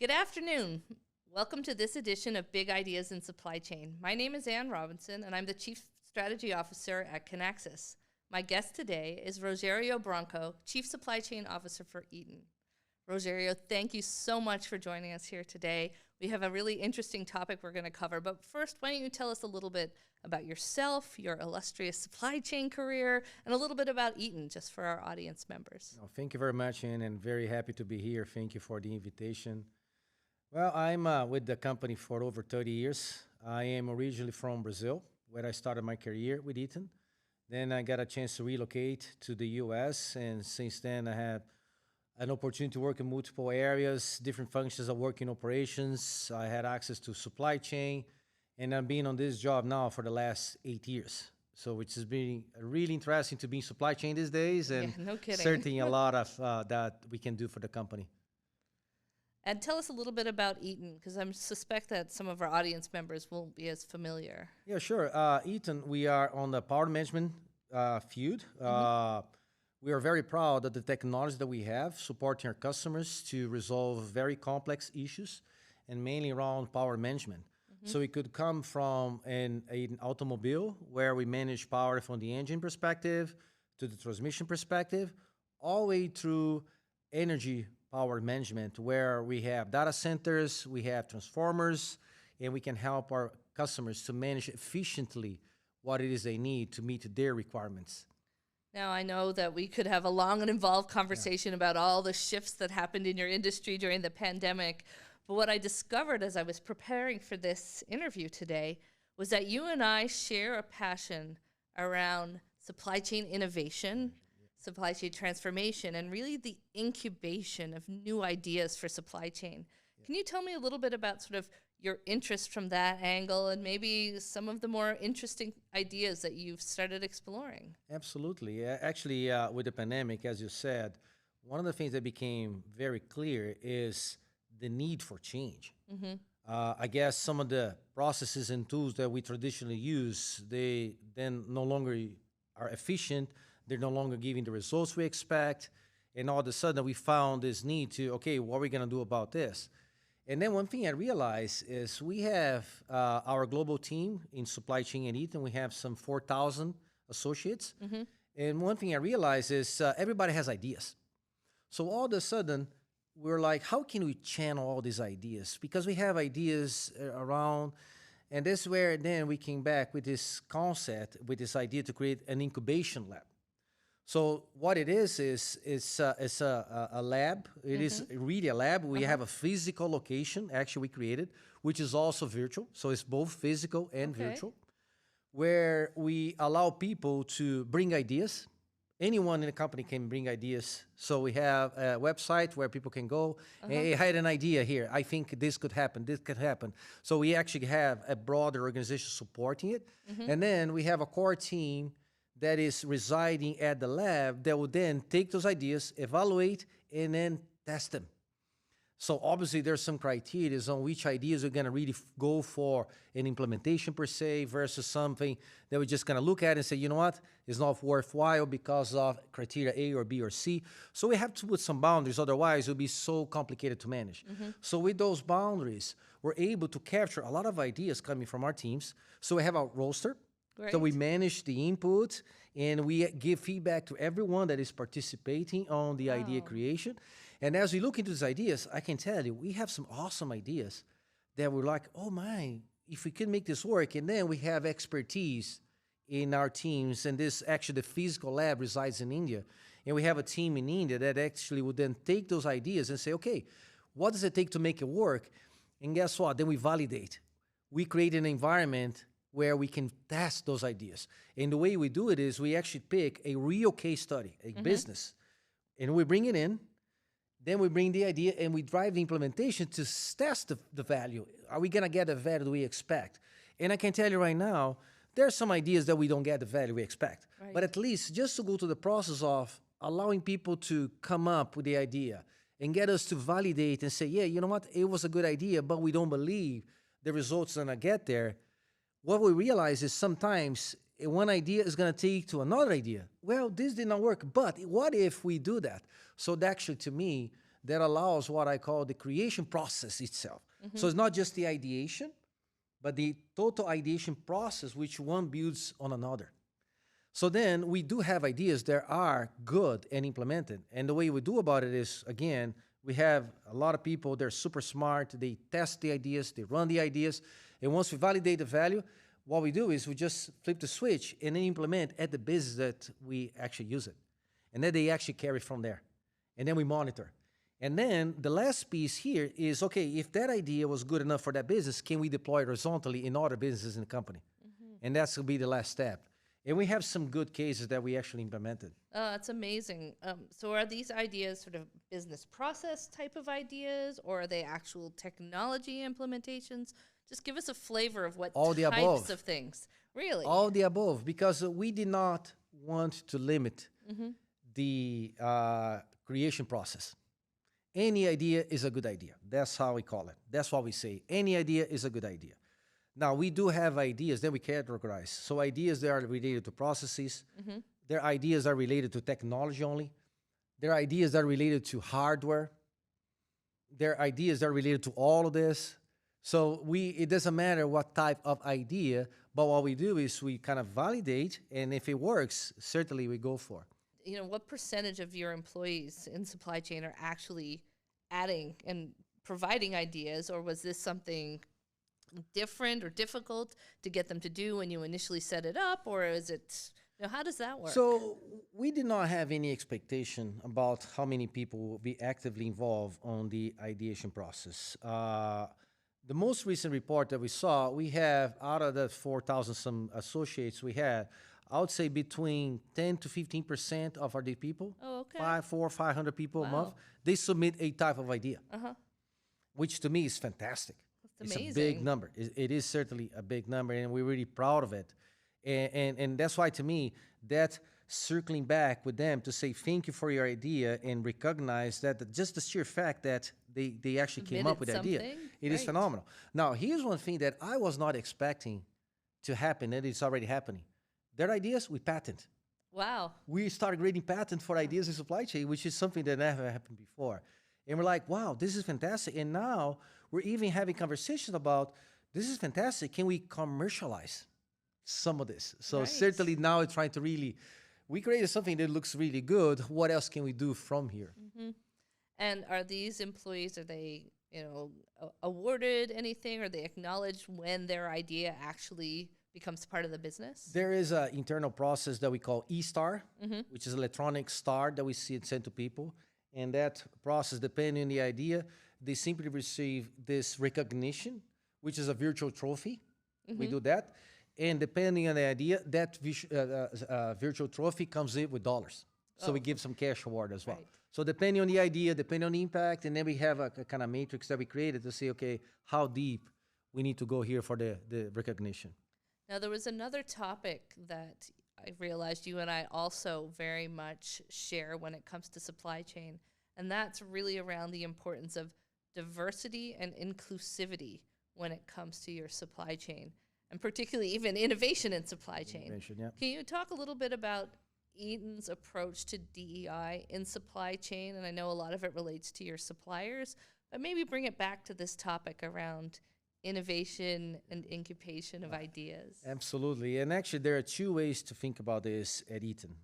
Good afternoon. Welcome to this edition of Big Ideas in Supply Chain. My name is Ann Robinson, and I'm the Chief Strategy Officer at Kinaxis. My guest today is Rogerio Branco, Chief Supply Chain Officer for Eaton. Rogerio, thank you so much for joining us here today. We have a really interesting topic we're going to cover, but first, why don't you tell us a little bit about yourself, your illustrious supply chain career, and a little bit about Eaton, just for our audience members. No, thank you very much, Ann, and very happy to be here. Thank you for the invitation. Well, I'm with the company for over 30 years. I am originally from Brazil, where I started my career with Eaton. Then I got a chance to relocate to the US, and since then I had an opportunity to work in multiple areas, different functions of working operations. I had access to supply chain, and I'm being on this job now for the last 8 years. So which has been really interesting to be in supply chain these days, and Yeah, no kidding. certainly a lot of that we can do for the company. And tell us a little bit about Eaton, because I suspect that some of our audience members won't be as familiar. Yeah, sure. Eaton, we are on the power management field. We are very proud of the technology that we have supporting our customers to resolve very complex issues and mainly around power management. So it could come from an automobile where we manage power from the engine perspective to the transmission perspective, all the way through energy power management, where we have data centers, we have transformers, and we can help our customers to manage efficiently what it is they need to meet their requirements. Now, I know that we could have a long and involved conversation about all the shifts that happened in your industry during the pandemic. But what I discovered as I was preparing for this interview today was that you and I share a passion around supply chain innovation, supply chain transformation, and really the incubation of new ideas for supply chain. Can you tell me a little bit about sort of your interest from that angle and maybe some of the more interesting ideas that you've started exploring? Absolutely. Actually, with the pandemic, as you said, one of the things that became very clear is the need for change. I guess some of the processes and tools that we traditionally use, they then no longer are efficient. They're no longer giving the results we expect. And all of a sudden, we found this need to, okay, what are we going to do about this? And then one thing I realized is we have our global team in supply chain at Eaton. We have some 4,000 associates. And one thing I realized is everybody has ideas. So all of a sudden, we're like, how can we channel all these ideas? Because we have ideas around, and this is where then we came back with this concept, with this idea to create an incubation lab. So what it is it's a lab. It is really a lab. We have a physical location, actually we created, which is also virtual. So it's both physical and virtual, where we allow people to bring ideas. Anyone in the company can bring ideas. So we have a website where people can go, hey, I had an idea here. I think this could happen, this could happen. So we actually have a broader organization supporting it. And then we have a core team that is residing at the lab that will then take those ideas, evaluate, and then test them. So obviously there's some criteria on which ideas are gonna really go for an implementation per se versus something that we're just gonna look at and say, you know what, it's not worthwhile because of criteria A or B or C. So we have to put some boundaries, otherwise it would be so complicated to manage. So with those boundaries, we're able to capture a lot of ideas coming from our teams. So we have a roster. Great. So we manage the input and we give feedback to everyone that is participating on the idea creation. And as we look into these ideas, I can tell you, we have some awesome ideas that we're like, oh my, if we could make this work. And then we have expertise in our teams. And this actually, the physical lab resides in India. And we have a team in India that actually would then take those ideas and say, okay, what does it take to make it work? And guess what? Then we validate. We create an environment where we can test those ideas. And the way we do it is we actually pick a real case study, a business, and we bring it in. Then we bring the idea and we drive the implementation to test the value. Are we gonna get the value that we expect? And I can tell you right now, there are some ideas that we don't get the value we expect. Right. But at least just to go to the process of allowing people to come up with the idea and get us to validate and say, yeah, you know what, it was a good idea, but we don't believe the results are gonna get there. What we realize is sometimes one idea is going to take to another idea. Well, this did not work, but what if we do that? So actually, to me, that allows what I call the creation process itself. So it's not just the ideation, but the total ideation process, which one builds on another. So then we do have ideas that are good and implemented. And the way we do about it is, again, we have a lot of people, they're super smart, they test the ideas, they run the ideas, and once we validate the value, what we do is we just flip the switch and then implement at the business that we actually use it. And then they actually carry from there. And then we monitor. And then the last piece here is, okay, if that idea was good enough for that business, can we deploy it horizontally in other businesses in the company? And that's will be the last step. And we have some good cases that we actually implemented. Oh, that's amazing. So are these ideas sort of business process type of ideas, or are they actual technology implementations? Just give us a flavor of what All the types above. of things. Really? All the above, because we did not want to limit the creation process. Any idea is a good idea. That's how we call it. That's what we say. Any idea is a good idea. Now, we do have ideas that we categorize. So ideas that are related to processes. Their ideas are related to technology only. Their ideas that are related to hardware. Their ideas that are related to all of this. So it doesn't matter what type of idea, but what we do is we kind of validate, and if it works, certainly we go for. You know, what percentage of your employees in supply chain are actually adding and providing ideas, or was this something different or difficult to get them to do when you initially set it up, or is it, you know, how does that work? So we did not have any expectation about how many people will be actively involved on the ideation process. The most recent report that we saw, we have out of the 4,000 some associates we had, I would say between 10 to 15% of our people, Oh, okay. 500 people a Wow. month, they submit a type of idea, which to me is fantastic. That's It's a big amazing. number. It is certainly a big number, and we're really proud of it. And that's why, to me, that circling back with them to say thank you for your idea and recognize that just the sheer fact that they actually came up with the idea, Submitted it is something? phenomenal. Now, here's one thing that I was not expecting to happen, and it's already happening. Their ideas, we patent. Wow. We started grading patent for ideas in supply chain, which is something that never happened before. And we're like, wow, this is fantastic. And now we're even having conversations about, this is fantastic. Can we commercialize some of this? So Right. certainly now it's trying to really, we created something that looks really good. What else can we do from here? And are these employees, are they, you know, awarded anything? Are they acknowledged when their idea actually becomes part of the business? There is an internal process that we call E-Star, which is electronic star that we see it sent to people. And that process, depending on the idea, they simply receive this recognition, which is a virtual trophy. We do that. And depending on the idea, that virtual trophy comes in with dollars. So we give some cash award as well. Right. So depending on the idea, depending on the impact, and then we have a kind of matrix that we created to say, okay, how deep we need to go here for the recognition. Now, there was another topic that I realized you and I also very much share when it comes to supply chain, and that's really around the importance of diversity and inclusivity when it comes to your supply chain, and particularly even innovation in supply chain. Innovation, yeah. Can you talk a little bit about Eaton's approach to DEI in supply chain? And I know a lot of it relates to your suppliers, but maybe bring it back to this topic around innovation and incubation of ideas. Absolutely. And actually, there are two ways to think about this at Eaton.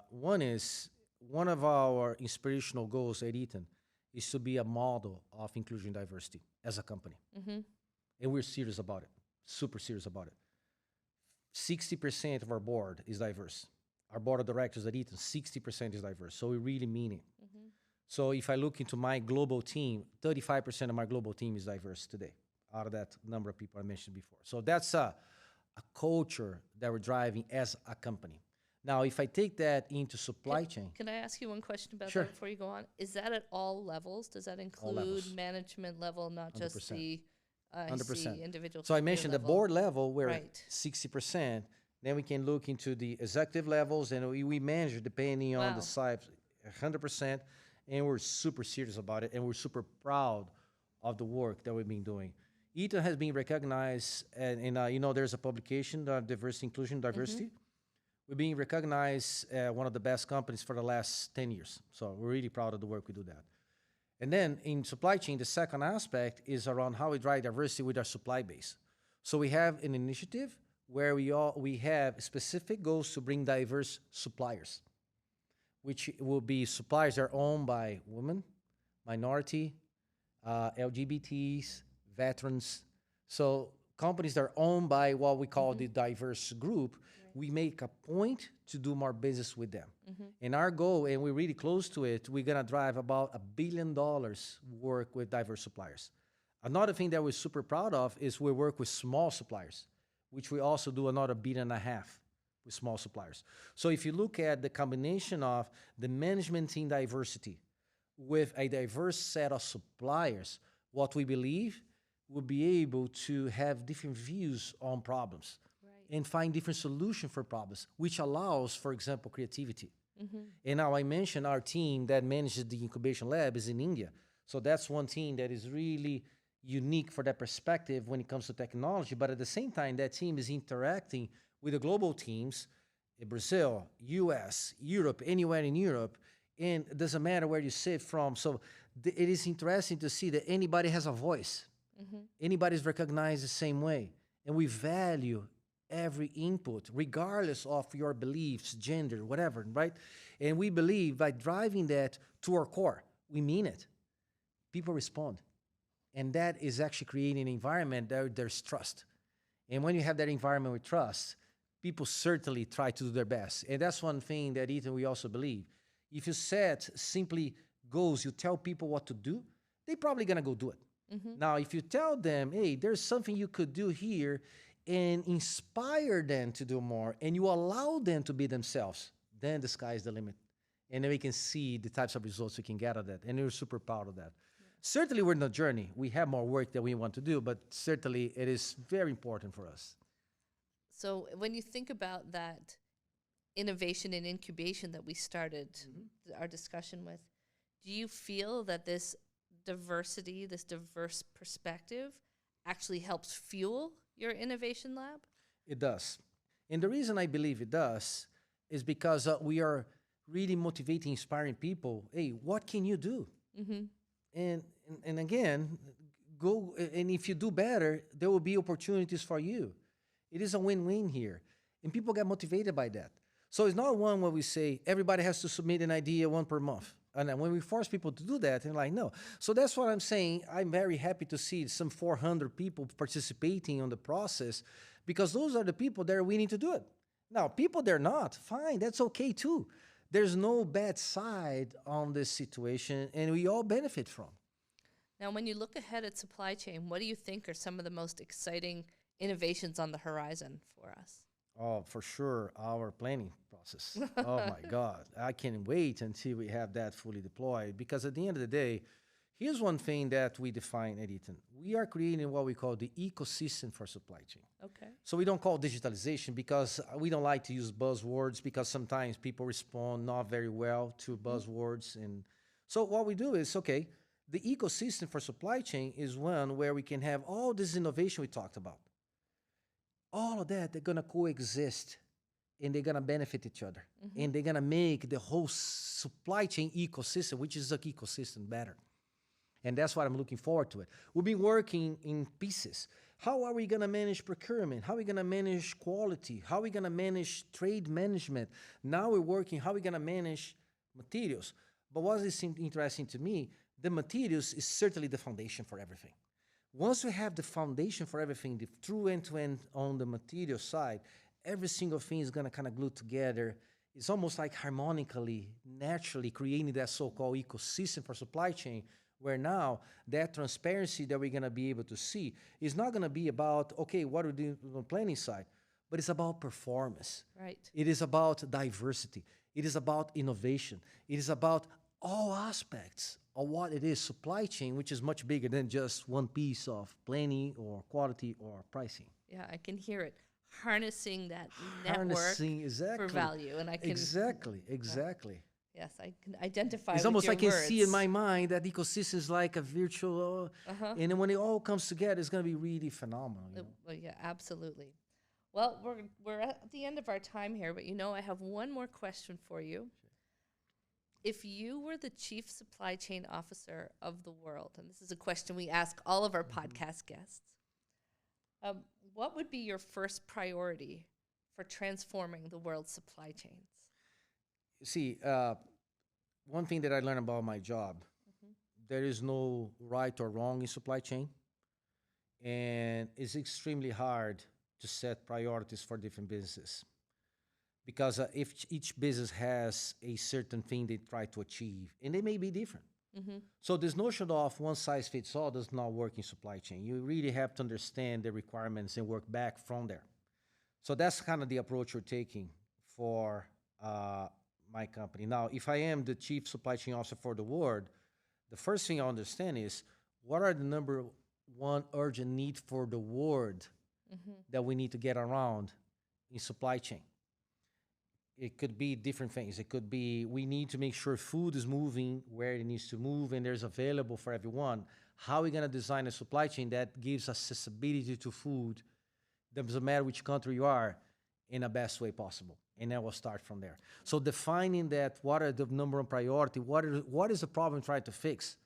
One is, one of our inspirational goals at Eaton is to be a model of inclusion and diversity as a company. And we're serious about it, super serious about it. 60% of our board is diverse. Our board of directors at Eaton, 60% is diverse. So we really mean it. So if I look into my global team, 35% of my global team is diverse today, out of that number of people I mentioned before. So that's a culture that we're driving as a company. Now, if I take that into supply chain. Can I ask you one question about Sure. that before you go on? Is that at all levels? Does that include levels. management level, not just 100%. the 100%. individual? So I supplier mentioned the level? board level, we're Right. 60%. Then we can look into the executive levels, and we manage depending on Wow. the size, 100%. And we're super serious about it, and we're super proud of the work that we've been doing. Eaton has been recognized, and you know, there's a publication, Diversity, Inclusion, Diversity. We're being recognized one of the best companies for the last 10 years. So we're really proud of the work we do that. And then in supply chain, the second aspect is around how we drive diversity with our supply base. So we have an initiative where we have specific goals to bring diverse suppliers, which will be suppliers that are owned by women, minority, LGBTs, veterans. So companies that are owned by what we call the diverse group, we make a point to do more business with them. And our goal, and we're really close to it, we're gonna drive about $1 billion work with diverse suppliers. Another thing that we're super proud of is we work with small suppliers, which we also do another $1.5 billion with small suppliers. So if you look at the combination of the management team diversity with a diverse set of suppliers, what we believe will be able to have different views on problems and find different solutions for problems, which allows, for example, creativity. And now I mentioned our team that manages the incubation lab is in India. So that's one team that is really unique for that perspective when it comes to technology. But at the same time, that team is interacting with the global teams in Brazil, US, Europe, anywhere in Europe. And it doesn't matter where you sit from. So it is interesting to see that anybody has a voice. Anybody's recognized the same way. And we value every input, regardless of your beliefs, gender, whatever, right? And we believe by driving that to our core, we mean it. People respond. And that is actually creating an environment that there's trust. And when you have that environment with trust, people certainly try to do their best. And that's one thing that Eaton, we also believe. If you set simply goals, you tell people what to do, they're probably gonna go do it. Now, if you tell them, hey, there's something you could do here and inspire them to do more, and you allow them to be themselves, then the sky is the limit. And then we can see the types of results we can get out of that. And we're super proud of that. Certainly, we're in a journey. We have more work that we want to do, but certainly it is very important for us. So when you think about that innovation and incubation that we started our discussion with, do you feel that this diversity, this diverse perspective actually helps fuel your innovation lab? It does. And the reason I believe it does is because we are really motivating, inspiring people. Hey, what can you do? And again, go, and if you do better, there will be opportunities for you. It is a win-win here. And people get motivated by that. So it's not one where we say everybody has to submit an idea one per month. And then when we force people to do that, they're like, no. So that's what I'm saying. I'm very happy to see some 400 people participating on the process, because those are the people that are willing to do it. Now, people they're not, fine, that's okay too. There's no bad side on this situation, and we all benefit from. Now, when you look ahead at supply chain, what do you think are some of the most exciting innovations on the horizon for us? Oh, for sure, our planning process. Oh my God, I can't wait until we have that fully deployed, because at the end of the day, here's one thing that we define at Eaton. We are creating what we call the ecosystem for supply chain. Okay. So we don't call digitalization, because we don't like to use buzzwords, because sometimes people respond not very well to buzzwords. And so what we do is, okay, the ecosystem for supply chain is one where we can have all this innovation we talked about. All of that, they're going to coexist, and they're going to benefit each other. And they're going to make the whole supply chain ecosystem, which is an ecosystem, better. And that's what I'm looking forward to it. We've been working in pieces. How are we going to manage procurement? How are we going to manage quality? How are we going to manage trade management? Now we're working, how are we going to manage materials? But what is interesting to me, the materials is certainly the foundation for everything. Once we have the foundation for everything, the true end-to-end on the material side, every single thing is going to kind of glue together. It's almost like harmonically, naturally creating that so-called ecosystem for supply chain, where now that transparency that we're going to be able to see is not going to be about, okay, what are we doing on the planning side, but it's about performance. Right. It is about diversity. It is about innovation. It is about all aspects of what it is supply chain, which is much bigger than just one piece of planning or quality or pricing. Yeah, I can hear it. Harnessing that network exactly. for value. And I can Exactly. Yes, I can identify It's with almost your like I can words. see in my mind that ecosystem is like a virtual, and then when it all comes together, it's going to be really phenomenal. You know? Well, yeah, absolutely. Well, we're at the end of our time here, but I have one more question for you. If you were the chief supply chain officer of the world, and this is a question we ask all of our podcast guests, what would be your first priority for transforming the world's supply chains? See, one thing that I learned about my job, there is no right or wrong in supply chain. And it's extremely hard to set priorities for different businesses. Because if each business has a certain thing they try to achieve, and they may be different. So this notion of one size fits all does not work in supply chain. You really have to understand the requirements and work back from there. So that's kind of the approach we're taking for my company. Now, if I am the chief supply chain officer for the world, the first thing I understand is what are the number one urgent need for the world that we need to get around in supply chain. It could be different things. It could be we need to make sure food is moving where it needs to move and there's available for everyone. How are we going to design a supply chain that gives accessibility to food, doesn't matter which country you are, in the best way possible? And then we'll start from there. So defining that, what are the number one priority? What is the problem trying to fix?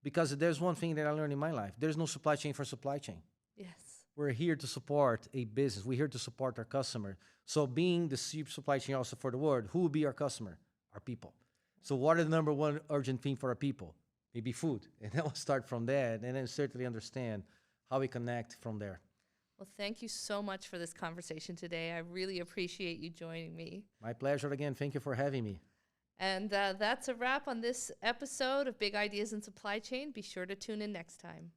Because there's one thing that I learned in my life. There's no supply chain for supply chain. Yes. We're here to support a business. We're here to support our customer. So being the chief supply chain officer for the world, who will be our customer? Our people. So what is the number one urgent thing for our people? Maybe food. And then we'll start from that and then certainly understand how we connect from there. Well, thank you so much for this conversation today. I really appreciate you joining me. My pleasure again. Thank you for having me. And that's a wrap on this episode of Big Ideas in Supply Chain. Be sure to tune in next time.